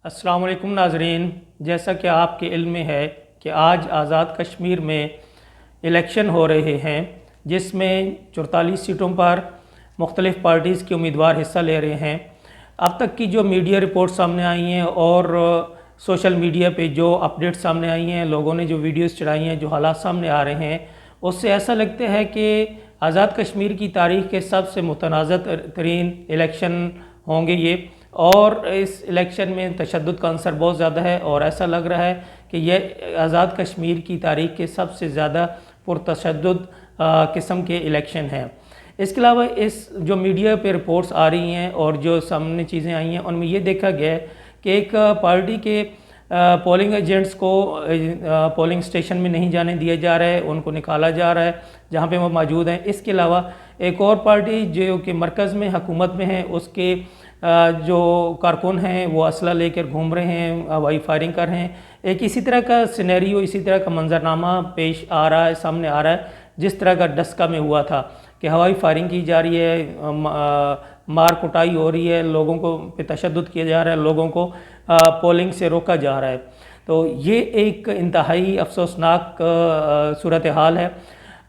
السلام علیکم ناظرین، جیسا کہ آپ کے علم میں ہے کہ آج آزاد کشمیر میں الیکشن ہو رہے ہیں، جس میں 44 سیٹوں پر مختلف پارٹیز کے امیدوار حصہ لے رہے ہیں۔ اب تک کی جو میڈیا رپورٹ سامنے آئی ہیں اور سوشل میڈیا پہ جو اپڈیٹ سامنے آئی ہیں، لوگوں نے جو ویڈیوز چڑھائی ہیں، جو حالات سامنے آ رہے ہیں، اس سے ایسا لگتا ہے کہ آزاد کشمیر کی تاریخ کے سب سے متنازع ترین الیکشن ہوں گے یہ، اور اس الیکشن میں تشدد کا عنصر بہت زیادہ ہے، اور ایسا لگ رہا ہے کہ یہ آزاد کشمیر کی تاریخ کے سب سے زیادہ پرتشدد قسم کے الیکشن ہیں۔ اس کے علاوہ اس جو میڈیا پہ رپورٹس آ رہی ہیں اور جو سامنے چیزیں آئی ہیں، ان میں یہ دیکھا گیا ہے کہ ایک پارٹی کے پولنگ ایجنٹس کو پولنگ سٹیشن میں نہیں جانے دیا جا رہا ہے، ان کو نکالا جا رہا ہے جہاں پہ وہ موجود ہیں۔ اس کے علاوہ ایک اور پارٹی جو کہ مرکز میں حکومت میں ہے، اس کے جو کارکن ہیں وہ اسلحہ لے کر گھوم رہے ہیں، ہوائی فائرنگ کر رہے ہیں۔ ایک اسی طرح کا سینیریو، اسی طرح کا منظرنامہ پیش آ رہا ہے، سامنے آ رہا ہے، جس طرح کا ڈسکا میں ہوا تھا کہ ہوائی فائرنگ کی جا رہی ہے، مار کٹائی ہو رہی ہے، لوگوں کو پہ تشدد کیا جا رہا ہے، لوگوں کو پولنگ سے روکا جا رہا ہے۔ تو یہ ایک انتہائی افسوسناک صورتحال ہے۔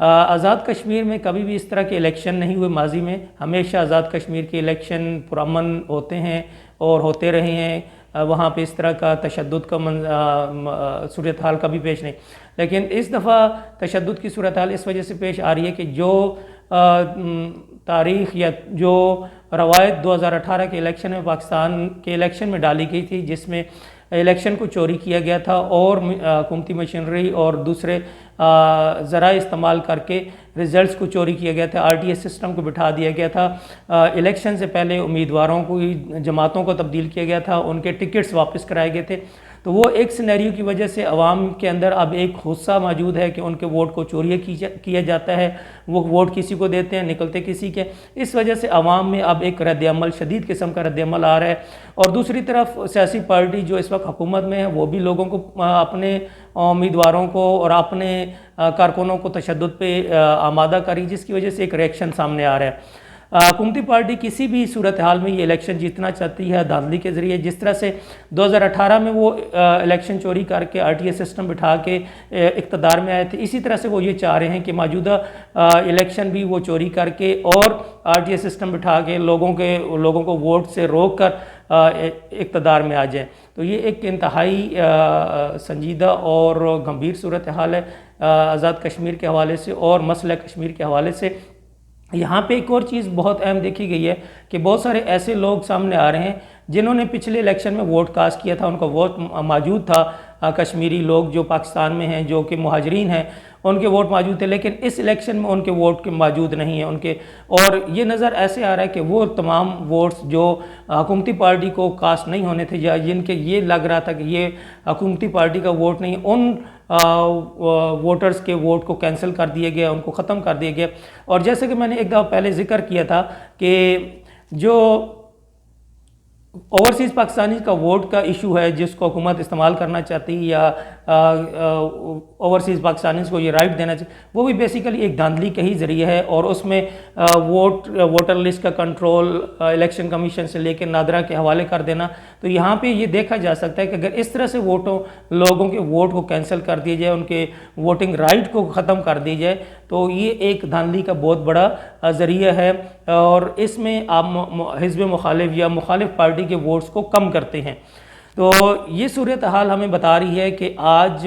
آزاد کشمیر میں کبھی بھی اس طرح کے الیکشن نہیں ہوئے ماضی میں، ہمیشہ آزاد کشمیر کے الیکشن پرامن ہوتے ہیں اور ہوتے رہے ہیں، وہاں پہ اس طرح کا تشدد کا صورتحال کبھی پیش نہیں۔ لیکن اس دفعہ تشدد کی صورتحال اس وجہ سے پیش آ رہی ہے کہ جو تاریخ یا جو روایت 2018 کے الیکشن میں پاکستان کے الیکشن میں ڈالی گئی تھی، جس میں الیکشن کو چوری کیا گیا تھا اور حکومتی مشینری اور دوسرے ذرائع استعمال کر کے ریزلٹس کو چوری کیا گیا تھا، RTS سسٹم کو بٹھا دیا گیا تھا، الیکشن سے پہلے امیدواروں کو جماعتوں کو تبدیل کیا گیا تھا، ان کے ٹکٹس واپس کرائے گئے تھے۔ تو وہ ایک سینیریو کی وجہ سے عوام کے اندر اب ایک غصہ موجود ہے کہ ان کے ووٹ کو چوری کیا جاتا ہے، وہ ووٹ کسی کو دیتے ہیں، نکلتے کسی کے۔ اس وجہ سے عوام میں اب ایک رد عمل، شدید قسم کا رد عمل آ رہا ہے۔ اور دوسری طرف سیاسی پارٹی جو اس وقت حکومت میں ہے، وہ بھی لوگوں کو، اپنے امیدواروں کو اور اپنے کارکنوں کو تشدد پہ آمادہ کری، جس کی وجہ سے ایک ریئیکشن سامنے آ رہا ہے۔ حکومتی پارٹی کسی بھی صورتحال میں یہ الیکشن جیتنا چاہتی ہے دھاندلی کے ذریعے، جس طرح سے 2018 میں وہ الیکشن چوری کر کے RTS سسٹم بٹھا کے اقتدار میں آئے تھے، اسی طرح سے وہ یہ چاہ رہے ہیں کہ موجودہ الیکشن بھی وہ چوری کر کے اور RTS سسٹم بٹھا کے لوگوں کو ووٹ سے روک کر اقتدار میں آ جائیں۔ تو یہ ایک انتہائی سنجیدہ اور گمبھیر صورتحال ہے آزاد کشمیر کے حوالے سے اور مسئلہ کشمیر کے حوالے سے۔ یہاں پہ ایک اور چیز بہت اہم دیکھی گئی ہے کہ بہت سارے ایسے لوگ سامنے آ رہے ہیں جنہوں نے پچھلے الیکشن میں ووٹ کاسٹ کیا تھا، ان کا ووٹ موجود تھا، کشمیری لوگ جو پاکستان میں ہیں، جو کہ مہاجرین ہیں، ان کے ووٹ موجود تھے، لیکن اس الیکشن میں ان کے ووٹ موجود نہیں ہیں ان کے۔ اور یہ نظر ایسے آ رہا ہے کہ وہ تمام ووٹس جو حکومتی پارٹی کو کاسٹ نہیں ہونے تھے یا جن کے یہ لگ رہا تھا کہ یہ حکومتی پارٹی کا ووٹ نہیں، ان ووٹرز کے ووٹ کو کینسل کر دیا گیا، ان کو ختم کر دیا گیا۔ اور جیسے کہ میں نے ایک دفعہ پہلے ذکر کیا تھا کہ جو اوورسیز پاکستانی کا ووٹ کا ایشو ہے، جس کو حکومت استعمال کرنا چاہتی ہے یا اوورسیز پاکستانیز کو یہ رائٹ دینا چاہیے، وہ بھی بیسیکلی ایک دھاندلی کا ہی ذریعہ ہے، اور اس میں ووٹر لسٹ کا کنٹرول الیکشن کمیشن سے لے کے نادرا کے حوالے کر دینا۔ تو یہاں پہ یہ دیکھا جا سکتا ہے کہ اگر اس طرح سے لوگوں کے ووٹ کو کینسل کر دیا جائے، ان کے ووٹنگ رائٹ کو ختم کر دی جائے، تو یہ ایک دھاندلی کا بہت بڑا ذریعہ ہے، اور اس میں آپ حزب مخالف یا مخالف پارٹی کے ووٹس کو کم کرتے ہیں۔ تو یہ صورتحال ہمیں بتا رہی ہے کہ آج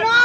9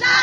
4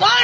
2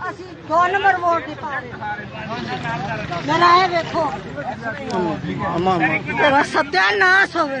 ਅਸੀਂ 2 ਨੰਬਰ ਵੋਟ ਨਹੀਂ ਪਾ ਰਹੇ। ਮੇਰਾ ਇਹ ਵੇਖੋ ਤੇਰਾ ਸਤਿਆਨਾਸ਼ ਹੋਵੇ।